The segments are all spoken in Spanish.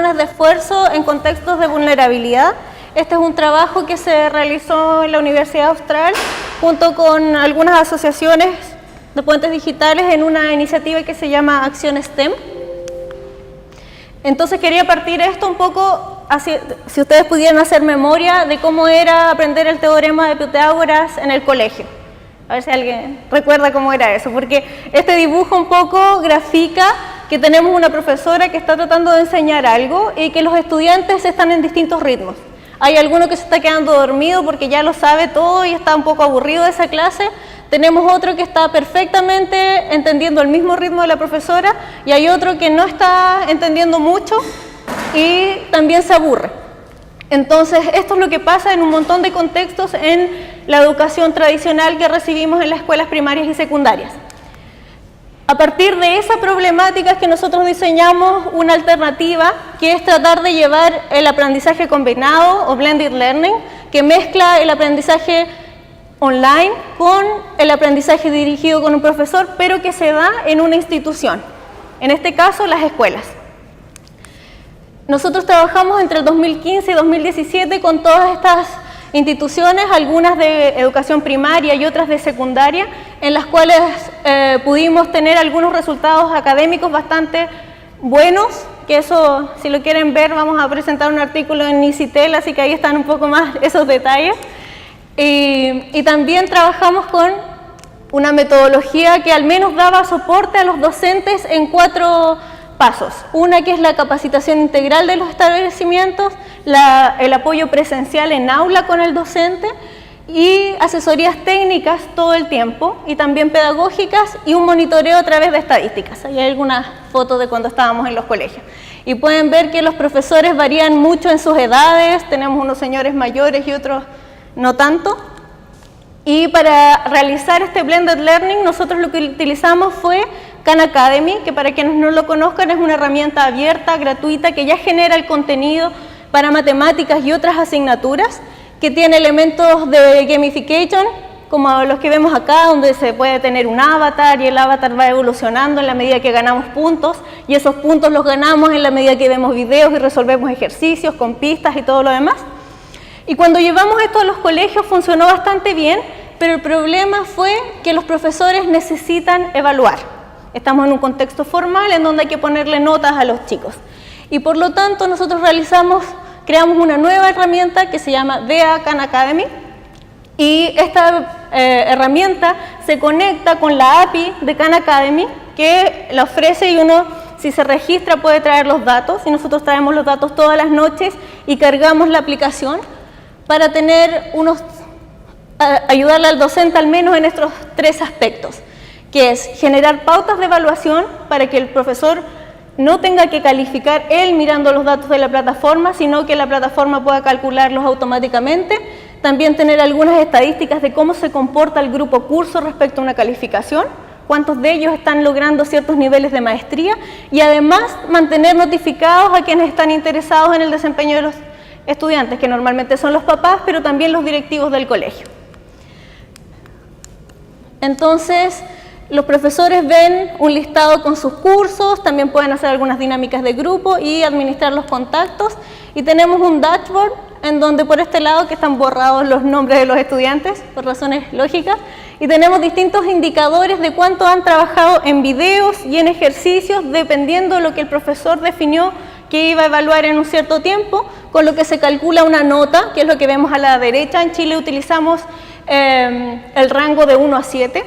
patrones de esfuerzo en contextos de vulnerabilidad. Este es un trabajo que se realizó en la Universidad Austral junto con algunas asociaciones de puentes digitales en una iniciativa que se llama Acción STEM. Entonces quería partir esto un poco, si ustedes pudieran hacer memoria de cómo era aprender el teorema de Pitágoras en el colegio. A ver si alguien recuerda cómo era eso, porque este dibujo un poco grafica que tenemos una profesora que está tratando de enseñar algo y que los estudiantes están en distintos ritmos. Hay alguno que se está quedando dormido porque ya lo sabe todo y está un poco aburrido de esa clase. Tenemos otro que está perfectamente entendiendo el mismo ritmo de la profesora y hay otro que no está entendiendo mucho y también se aburre. Entonces, esto es lo que pasa en un montón de contextos en la educación tradicional que recibimos en las escuelas primarias y secundarias. A partir de esa problemática es que nosotros diseñamos una alternativa que es tratar de llevar el aprendizaje combinado o blended learning, que mezcla el aprendizaje online con el aprendizaje dirigido con un profesor, pero que se da en una institución, en este caso las escuelas. Nosotros trabajamos entre el 2015 y 2017 con todas estas instituciones, algunas de educación primaria y otras de secundaria, en las cuales pudimos tener algunos resultados académicos bastante buenos, que eso, si lo quieren ver, vamos a presentar un artículo en ICITEL, así que ahí están un poco más esos detalles. Y también trabajamos con una metodología que al menos daba soporte a los docentes en 4 pasos. Una que es la capacitación integral de los establecimientos, el apoyo presencial en aula con el docente y asesorías técnicas todo el tiempo y también pedagógicas y un monitoreo a través de estadísticas. Ahí hay algunas fotos de cuando estábamos en los colegios. Y pueden ver que los profesores varían mucho en sus edades, tenemos unos señores mayores y otros no tanto. Y para realizar este blended learning nosotros lo que utilizamos fue Khan Academy, que para quienes no lo conozcan es una herramienta abierta, gratuita, que ya genera el contenido para matemáticas y otras asignaturas, que tiene elementos de gamification, como los que vemos acá, donde se puede tener un avatar y el avatar va evolucionando en la medida que ganamos puntos, y esos puntos los ganamos en la medida que vemos videos y resolvemos ejercicios con pistas y todo lo demás. Y cuando llevamos esto a los colegios funcionó bastante bien, pero el problema fue que los profesores necesitan evaluar. Estamos en un contexto formal en donde hay que ponerle notas a los chicos. Y por lo tanto nosotros creamos una nueva herramienta que se llama DEA Khan Academy. Y esta herramienta se conecta con la API de Khan Academy, que la ofrece y uno, si se registra, puede traer los datos. Y nosotros traemos los datos todas las noches y cargamos la aplicación para tener ayudarle al docente al menos en estos 3 aspectos, que es generar pautas de evaluación para que el profesor no tenga que calificar él mirando los datos de la plataforma, sino que la plataforma pueda calcularlos automáticamente. También tener algunas estadísticas de cómo se comporta el grupo curso respecto a una calificación, cuántos de ellos están logrando ciertos niveles de maestría y además mantener notificados a quienes están interesados en el desempeño de los estudiantes, que normalmente son los papás, pero también los directivos del colegio. Entonces, los profesores ven un listado con sus cursos, también pueden hacer algunas dinámicas de grupo y administrar los contactos. Y tenemos un dashboard en donde por este lado que están borrados los nombres de los estudiantes por razones lógicas. Y tenemos distintos indicadores de cuánto han trabajado en videos y en ejercicios dependiendo de lo que el profesor definió que iba a evaluar en un cierto tiempo, con lo que se calcula una nota, que es lo que vemos a la derecha. En Chile utilizamos el rango de 1 a 7.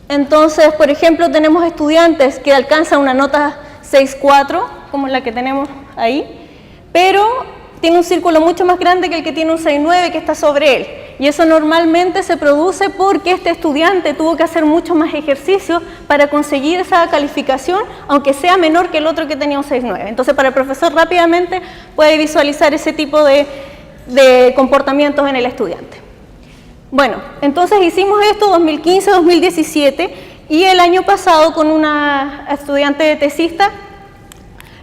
Entonces, por ejemplo, tenemos estudiantes que alcanzan una nota 6.4, como la que tenemos ahí, pero tiene un círculo mucho más grande que el que tiene un 6.9 que está sobre él. Y eso normalmente se produce porque este estudiante tuvo que hacer mucho más ejercicio para conseguir esa calificación, aunque sea menor que el otro que tenía un 6.9. Entonces, para el profesor rápidamente puede visualizar ese tipo de comportamientos en el estudiante. Bueno, entonces hicimos esto 2015-2017 y el año pasado con una estudiante de tesista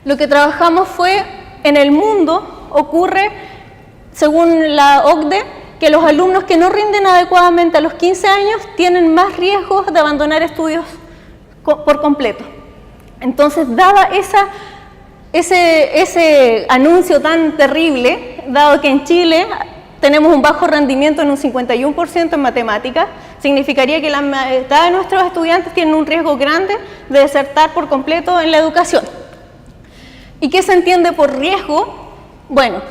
lo que trabajamos fue en el mundo ocurre, según la OCDE, que los alumnos que no rinden adecuadamente a los 15 años tienen más riesgos de abandonar estudios por completo. Entonces, dada esa ese anuncio tan terrible, dado que en Chile tenemos un bajo rendimiento en un 51% en matemáticas, significaría que la mitad de nuestros estudiantes tienen un riesgo grande de desertar por completo en la educación. ¿Y qué se entiende por riesgo? Bueno,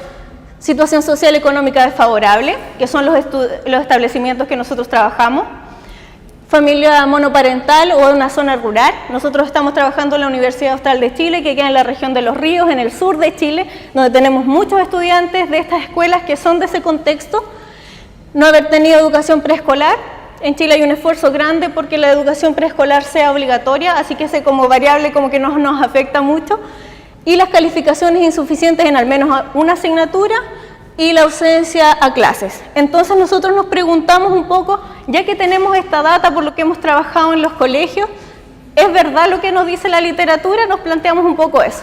situación social y económica desfavorable, que son los establecimientos que nosotros trabajamos, familia monoparental o una zona rural. Nosotros estamos trabajando en la Universidad Austral de Chile, que queda en la región de Los Ríos, en el sur de Chile, donde tenemos muchos estudiantes de estas escuelas que son de ese contexto. No haber tenido educación preescolar. En Chile hay un esfuerzo grande porque la educación preescolar sea obligatoria, así que ese como variable como que no nos afecta mucho. Y las calificaciones insuficientes en al menos una asignatura y la ausencia a clases. Entonces nosotros nos preguntamos un poco, ya que tenemos esta data por lo que hemos trabajado en los colegios, ¿es verdad lo que nos dice la literatura? Nos planteamos un poco eso.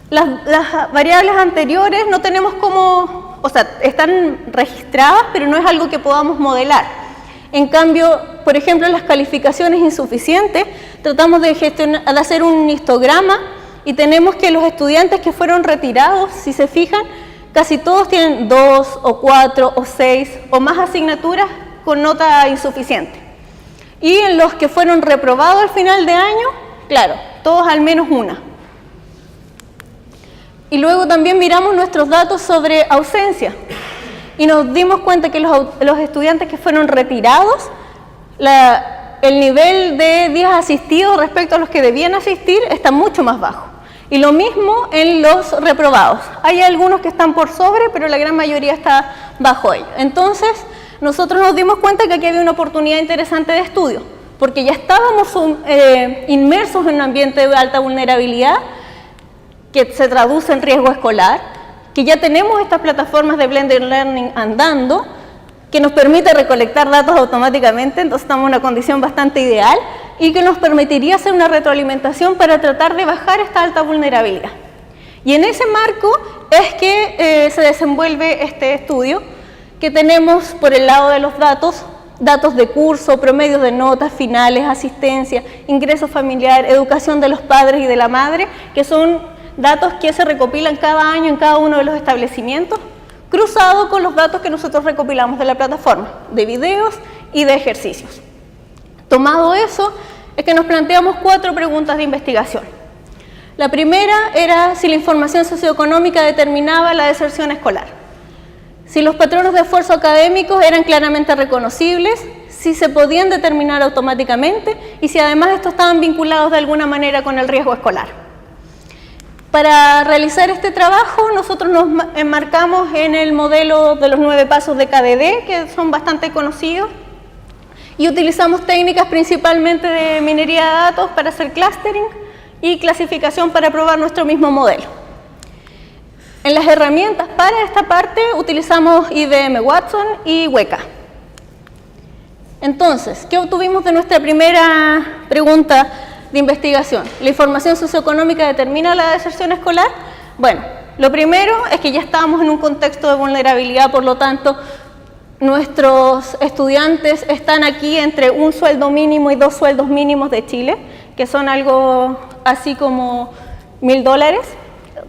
Las variables anteriores no tenemos como, o sea, están registradas, pero no es algo que podamos modelar. En cambio, por ejemplo, las calificaciones insuficientes, tratamos de hacer un histograma y tenemos que los estudiantes que fueron retirados, si se fijan, casi todos tienen 2 o 4 o 6 o más asignaturas con nota insuficiente. Y en los que fueron reprobados al final de año, claro, todos al menos una. Y luego también miramos nuestros datos sobre ausencia y nos dimos cuenta que los estudiantes que fueron retirados, el nivel de días asistidos respecto a los que debían asistir está mucho más bajo. Y lo mismo en los reprobados. Hay algunos que están por sobre, pero la gran mayoría está bajo ello. Entonces, nosotros nos dimos cuenta que aquí había una oportunidad interesante de estudio, porque ya estábamos inmersos en un ambiente de alta vulnerabilidad que se traduce en riesgo escolar, que ya tenemos estas plataformas de Blended Learning andando, que nos permite recolectar datos automáticamente, entonces estamos en una condición bastante ideal y que nos permitiría hacer una retroalimentación para tratar de bajar esta alta vulnerabilidad. Y en ese marco es que se desenvuelve este estudio, que tenemos por el lado de los datos de curso, promedios de notas finales, asistencia, ingreso familiar, educación de los padres y de la madre, que son datos que se recopilan cada año en cada uno de los establecimientos, cruzado con los datos que nosotros recopilamos de la plataforma, de videos y de ejercicios. Tomado eso, es que nos planteamos 4 preguntas de investigación. La primera era si la información socioeconómica determinaba la deserción escolar, si los patrones de esfuerzo académicos eran claramente reconocibles, si se podían determinar automáticamente y si además estos estaban vinculados de alguna manera con el riesgo escolar. Para realizar este trabajo, nosotros nos enmarcamos en el modelo de los 9 pasos de KDD, que son bastante conocidos, y utilizamos técnicas principalmente de minería de datos para hacer clustering y clasificación para probar nuestro mismo modelo. En las herramientas para esta parte utilizamos IBM Watson y Weka. Entonces, ¿qué obtuvimos de nuestra primera pregunta de investigación? ¿La información socioeconómica determina la deserción escolar? Bueno, lo primero es que ya estábamos en un contexto de vulnerabilidad, por lo tanto, nuestros estudiantes están aquí entre un sueldo mínimo y 2 sueldos mínimos de Chile, que son algo así como $1.000.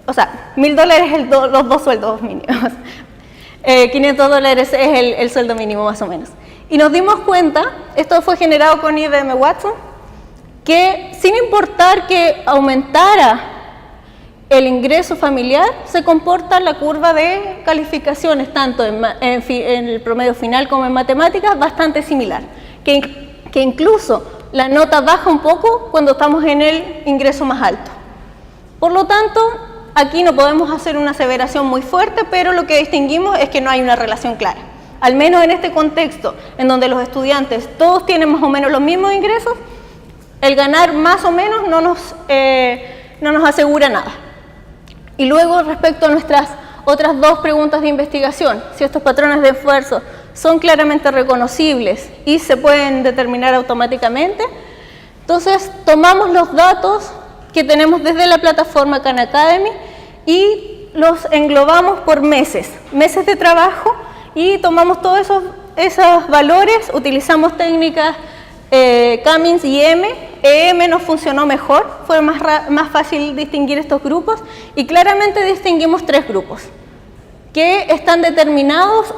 O sea, $1.000 es los 2 sueldos mínimos. $500 es el sueldo mínimo más o menos. Y nos dimos cuenta, esto fue generado con IBM Watson, que sin importar que aumentara el ingreso familiar, se comporta la curva de calificaciones, tanto en el promedio final como en matemáticas, bastante similar. Que incluso la nota baja un poco cuando estamos en el ingreso más alto. Por lo tanto, aquí no podemos hacer una aseveración muy fuerte, pero lo que distinguimos es que no hay una relación clara. Al menos en este contexto, en donde los estudiantes todos tienen más o menos los mismos ingresos, el ganar más o menos no nos asegura nada. Y luego, respecto a nuestras otras 2 preguntas de investigación, si estos patrones de esfuerzo son claramente reconocibles y se pueden determinar automáticamente, entonces tomamos los datos que tenemos desde la plataforma Khan Academy y los englobamos por meses de trabajo, y tomamos todos esos valores, utilizamos técnicas Cummings y EM nos funcionó mejor, fue más fácil distinguir estos grupos y claramente distinguimos 3 grupos que están determinados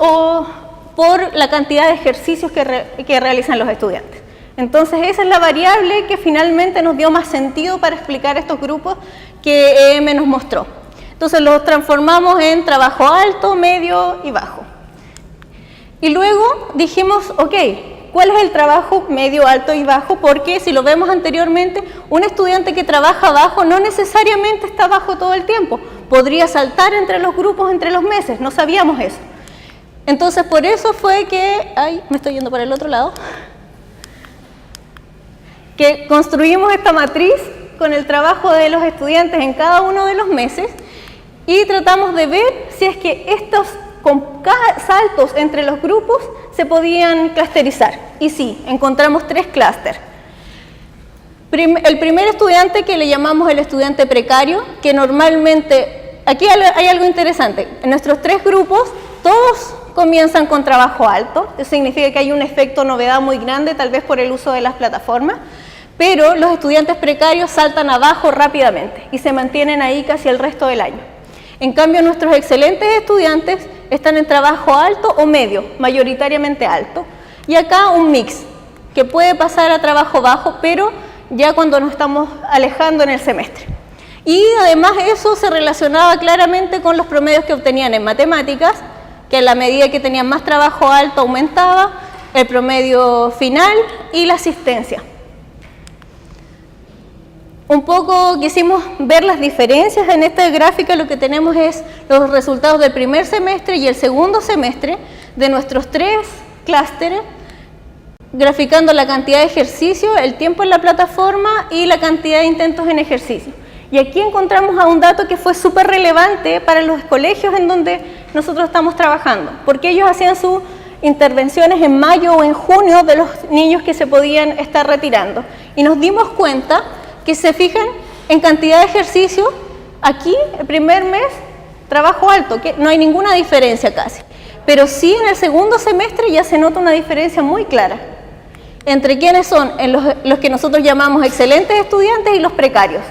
por la cantidad de ejercicios que realizan los estudiantes. Entonces esa es la variable que finalmente nos dio más sentido para explicar estos grupos que EM nos mostró. Entonces los transformamos en trabajo alto, medio y bajo. Y luego dijimos, ok, ¿cuál es el trabajo medio, alto y bajo? Porque si lo vemos anteriormente, un estudiante que trabaja bajo no necesariamente está bajo todo el tiempo. Podría saltar entre los grupos, entre los meses, no sabíamos eso. Entonces por eso fue que, me estoy yendo para el otro lado, que construimos esta matriz con el trabajo de los estudiantes en cada uno de los meses y tratamos de ver si es que estos saltos entre los grupos se podían clusterizar. Y sí, encontramos 3 clústeres. El primer estudiante, que le llamamos el estudiante precario, que normalmente, aquí hay algo interesante, en nuestros 3 grupos todos comienzan con trabajo alto, eso significa que hay un efecto novedad muy grande, tal vez por el uso de las plataformas, pero los estudiantes precarios saltan abajo rápidamente y se mantienen ahí casi el resto del año. En cambio, nuestros excelentes estudiantes están en trabajo alto o medio, mayoritariamente alto, y acá un mix, que puede pasar a trabajo bajo, pero ya cuando nos estamos alejando en el semestre. Y además eso se relacionaba claramente con los promedios que obtenían en matemáticas, que a la medida que tenían más trabajo alto aumentaba el promedio final y la asistencia. Un poco quisimos ver las diferencias. En esta gráfica lo que tenemos es los resultados del primer semestre y el segundo semestre de nuestros 3 clústeres, graficando la cantidad de ejercicio, el tiempo en la plataforma y la cantidad de intentos en ejercicio. Y aquí encontramos a un dato que fue súper relevante para los colegios en donde nosotros estamos trabajando, porque ellos hacían sus intervenciones en mayo o en junio de los niños que se podían estar retirando. Y nos dimos cuenta que, se fijan en cantidad de ejercicio, aquí el primer mes trabajo alto, que no hay ninguna diferencia casi, pero sí en el segundo semestre ya se nota una diferencia muy clara entre quiénes son los que nosotros llamamos excelentes estudiantes y los precarios.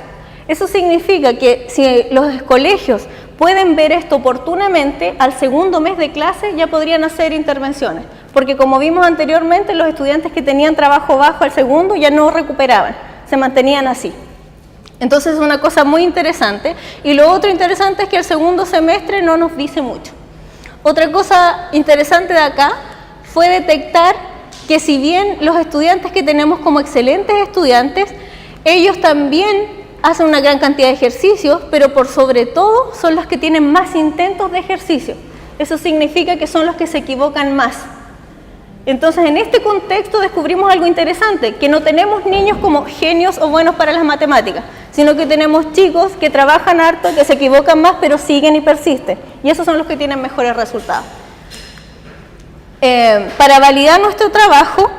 Eso significa que si los colegios pueden ver esto oportunamente, al segundo mes de clase ya podrían hacer intervenciones, porque como vimos anteriormente, los estudiantes que tenían trabajo bajo al segundo ya no recuperaban, se mantenían así. Entonces es una cosa muy interesante. Y lo otro interesante es que el segundo semestre no nos dice mucho. Otra cosa interesante de acá fue detectar que si bien los estudiantes que tenemos como excelentes estudiantes, ellos también hacen una gran cantidad de ejercicios, pero por sobre todo son los que tienen más intentos de ejercicio. Eso significa que son los que se equivocan más. Entonces, en este contexto descubrimos algo interesante, que no tenemos niños como genios o buenos para las matemáticas, sino que tenemos chicos que trabajan harto, que se equivocan más, pero siguen y persisten. Y esos son los que tienen mejores resultados. Para validar nuestro trabajo,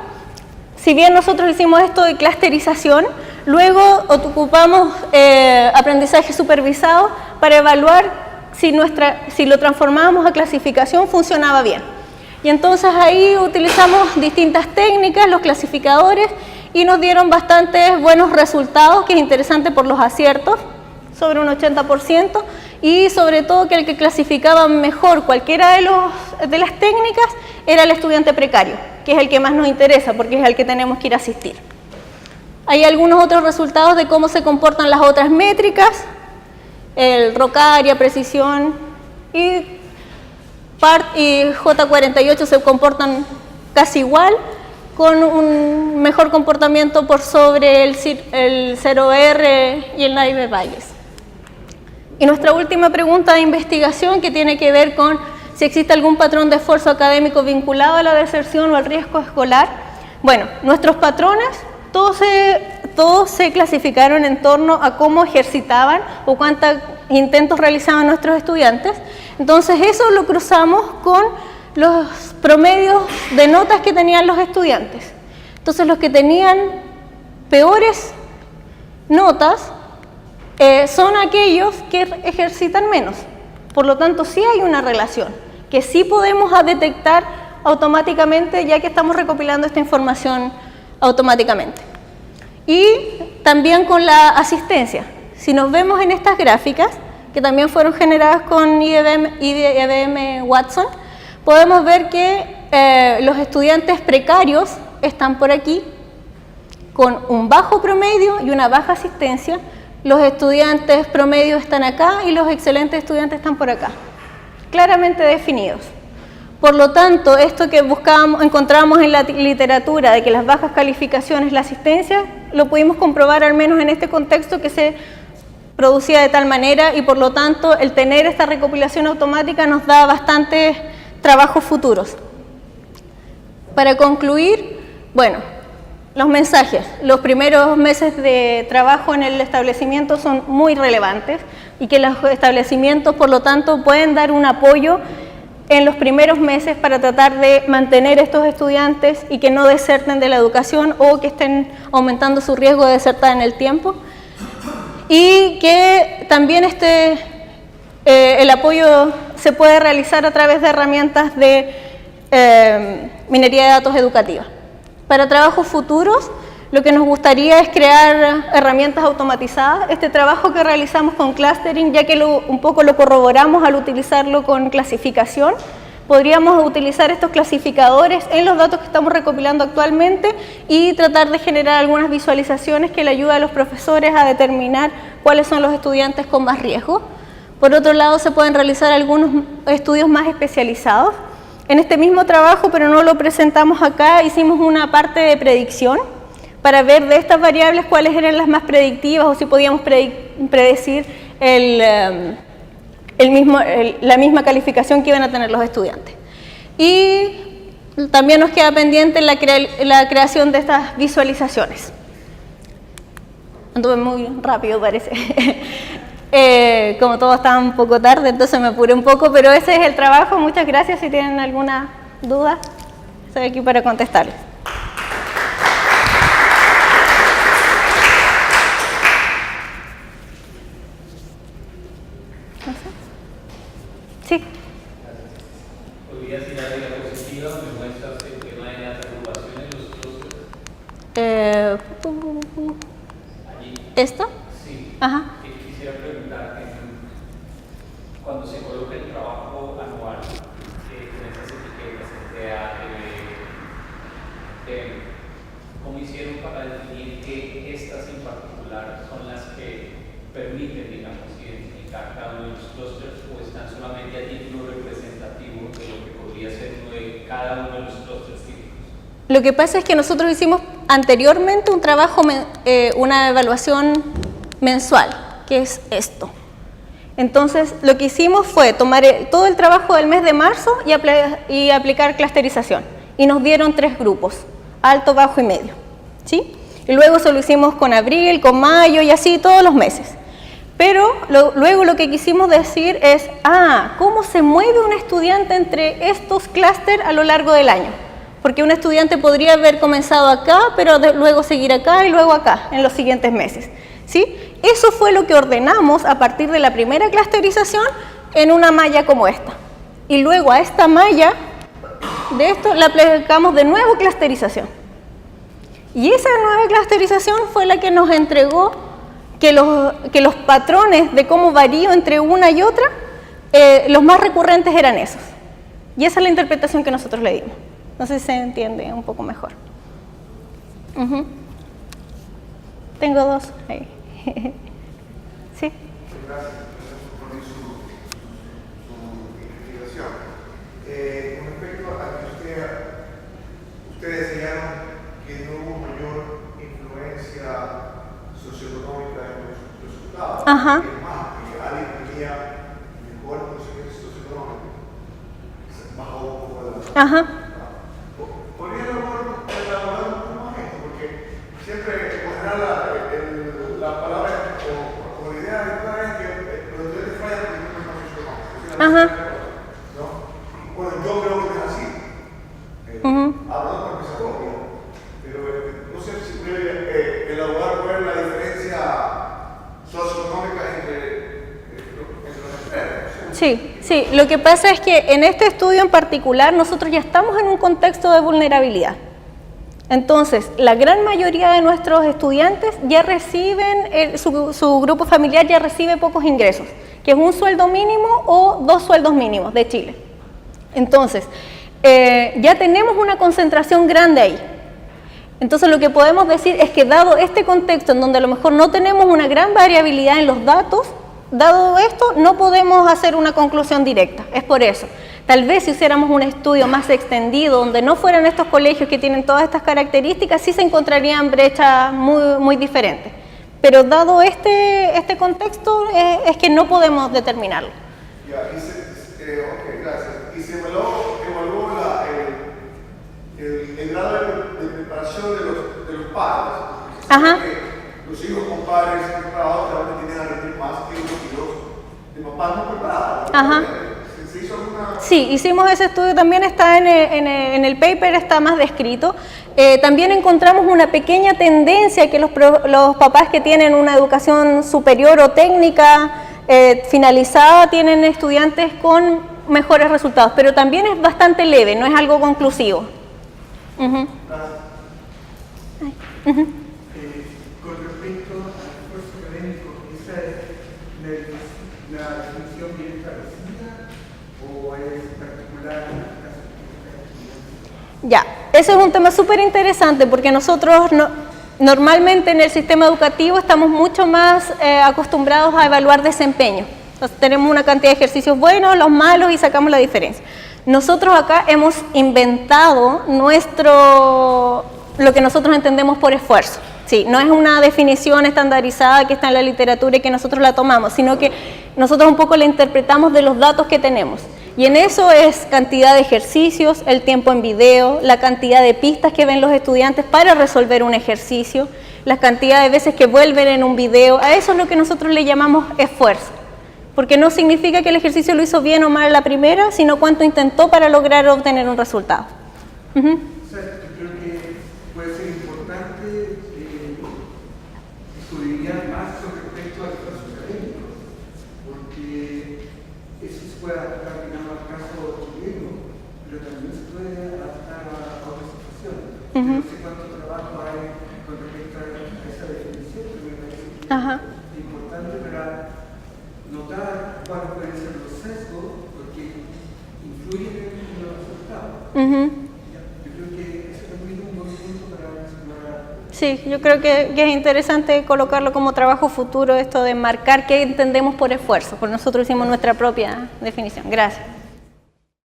si bien nosotros hicimos esto de clusterización, luego ocupamos aprendizaje supervisado para evaluar si lo transformábamos a clasificación funcionaba bien. Y entonces ahí utilizamos distintas técnicas, los clasificadores, y nos dieron bastantes buenos resultados, que es interesante por los aciertos, sobre un 80%, y sobre todo que el que clasificaba mejor cualquiera de las técnicas era el estudiante precario, que es el que más nos interesa, porque es el que tenemos que ir a asistir. Hay algunos otros resultados de cómo se comportan las otras métricas, el Rocaria, precisión, y PART y J48 se comportan casi igual, con un mejor comportamiento por sobre el 0R y el Naive Bayes. Y nuestra última pregunta de investigación, que tiene que ver con si existe algún patrón de esfuerzo académico vinculado a la deserción o al riesgo escolar. Bueno, nuestros patrones todos se clasificaron en torno a cómo ejercitaban o cuántos intentos realizaban nuestros estudiantes. Entonces eso lo cruzamos con los promedios de notas que tenían los estudiantes. Entonces los que tenían peores notas son aquellos que ejercitan menos. Por lo tanto, sí hay una relación que sí podemos detectar automáticamente, ya que estamos recopilando esta información automáticamente. Y también con la asistencia. Si nos vemos en estas gráficas, que también fueron generadas con IBM Watson, podemos ver que los estudiantes precarios están por aquí, con un bajo promedio y una baja asistencia. Los estudiantes promedio están acá y los excelentes estudiantes están por acá, claramente definidos. Por lo tanto, esto que encontramos en la literatura de que las bajas calificaciones, la asistencia, lo pudimos comprobar al menos en este contexto que se producía de tal manera y por lo tanto el tener esta recopilación automática nos da bastantes trabajos futuros. Para concluir, bueno, los mensajes. Los primeros meses de trabajo en el establecimiento son muy relevantes y que los establecimientos, por lo tanto, pueden dar un apoyo en los primeros meses para tratar de mantener estos estudiantes y que no deserten de la educación o que estén aumentando su riesgo de desertar en el tiempo. Y que también el apoyo se puede realizar a través de herramientas de minería de datos educativa. Para trabajos futuros, lo que nos gustaría es crear herramientas automatizadas. Este trabajo que realizamos con clustering, ya que un poco lo corroboramos al utilizarlo con clasificación, podríamos utilizar estos clasificadores en los datos que estamos recopilando actualmente y tratar de generar algunas visualizaciones que le ayuden a los profesores a determinar cuáles son los estudiantes con más riesgo. Por otro lado, se pueden realizar algunos estudios más especializados. En este mismo trabajo, pero no lo presentamos acá, hicimos una parte de predicción para ver de estas variables cuáles eran las más predictivas o si podíamos predecir la misma calificación que iban a tener los estudiantes. Y también nos queda pendiente la creación de estas visualizaciones. Anduve muy rápido, parece. Como todo estaba un poco tarde, entonces me apuré un poco, pero ese es el trabajo. Muchas gracias. Si tienen alguna duda, estoy aquí para contestarles. Sí. ¿Podrías ir a la diapositiva donde muestras el tema de las agrupaciones, los clústeres? ¿Esto? Sí. Ajá. Quisiera preguntarte, cuando se coloca el trabajo anual con estas etiquetas ¿cómo hicieron para definir que estas en particular son las que permiten, digamos, identificar cada uno de los clústeres o están solamente a título representativo de lo que podría ser uno de cada uno de los clústeres típicos? Lo que pasa es que nosotros hicimos anteriormente un trabajo, una evaluación mensual, que es esto. Entonces, lo que hicimos fue tomar todo el trabajo del mes de marzo y aplicar clusterización. Y nos dieron 3 grupos, alto, bajo y medio. ¿Sí? Y luego eso lo hicimos con abril, con mayo y así todos los meses. Pero luego lo que quisimos decir es, ¿cómo se mueve un estudiante entre estos clústeres a lo largo del año? Porque un estudiante podría haber comenzado acá, pero luego seguir acá y luego acá en los siguientes meses. ¿Sí? Eso fue lo que ordenamos a partir de la primera clusterización en una malla como esta. Y luego a esta malla de esto la aplicamos de nuevo clusterización. Y esa nueva clusterización fue la que nos entregó que los patrones de cómo varío entre una y otra, los más recurrentes eran esos. Y esa es la interpretación que nosotros le dimos. No sé si se entiende un poco mejor. Tengo 2 ahí. Sí. Gracias por su explicación. Con respecto a que ustedes señalaron que no hubo mayor influencia socioeconómica en los resultados, Ajá. es más, que alguien tenía mejor conocimiento socioeconómico, bajó un poco de la... Ajá. ¿Podría elaborar un poco más esto? Porque siempre, por general, la palabra o la idea de toda es que los estudiantes fallan porque no son socioeconómicos. Ajá. ¿No? Bueno, yo creo que es así. Hablando por esa copia. Pero no sé si puede elaborar cuál es la diferencia socioeconómica entre los extremos. Sí, sí. Lo que pasa es que en este estudio en particular nosotros ya estamos en un contexto de vulnerabilidad. Entonces, la gran mayoría de nuestros estudiantes ya reciben, su grupo familiar ya recibe pocos ingresos, que es un sueldo mínimo o 2 sueldos mínimos de Chile. Entonces, ya tenemos una concentración grande ahí. Entonces, lo que podemos decir es que dado este contexto en donde a lo mejor no tenemos una gran variabilidad en los datos, dado esto, no podemos hacer una conclusión directa. Es por eso. Tal vez si hiciéramos un estudio más extendido, donde no fueran estos colegios que tienen todas estas características, sí se encontrarían brechas muy diferentes. Pero dado este contexto, es que no podemos determinarlo. Ya, ok, gracias. ¿Y se evaluó el grado de preparación de los padres? Ajá. Los hijos con padres preparados realmente tienen a rendir más que los hijos de papás no preparados. Ajá. ¿Se hizo alguna...? Sí, hicimos ese estudio, también está en el paper, está más descrito. También encontramos una pequeña tendencia que los papás que tienen una educación superior o técnica finalizada tienen estudiantes con mejores resultados, pero también es bastante leve, no es algo conclusivo. Con respecto al esfuerzo académico, ¿esa es la definición bien establecida o es particular en el caso de Ya, ese es un tema súper interesante porque nosotros normalmente en el sistema educativo estamos mucho más acostumbrados a evaluar desempeño. Entonces, tenemos una cantidad de ejercicios buenos, los malos y sacamos la diferencia. Nosotros acá hemos inventado lo que nosotros entendemos por esfuerzo. Sí, no es una definición estandarizada que está en la literatura y que nosotros la tomamos, sino que nosotros un poco la interpretamos de los datos que tenemos. Y en eso es cantidad de ejercicios, el tiempo en video, la cantidad de pistas que ven los estudiantes para resolver un ejercicio, la cantidad de veces que vuelven en un video. A eso es lo que nosotros le llamamos esfuerzo. Porque no significa que el ejercicio lo hizo bien o mal a la primera, sino cuánto intentó para lograr obtener un resultado. O sea, yo creo que puede ser importante estudiar más con respecto al esfuerzo académico, porque eso se puede adaptar, digamos, al caso chileno, pero también se puede adaptar a otras situaciones. Yo no sé cuánto trabajo hay con respecto a esa definición, pero me parece importante para notar cuáles pueden ser los sesgos, porque influyen en los resultados. Yo creo que eso también es un buen punto para explorar. Sí, yo creo que es interesante colocarlo como trabajo futuro, esto de marcar qué entendemos por esfuerzo, porque nosotros hicimos nuestra propia definición. Gracias.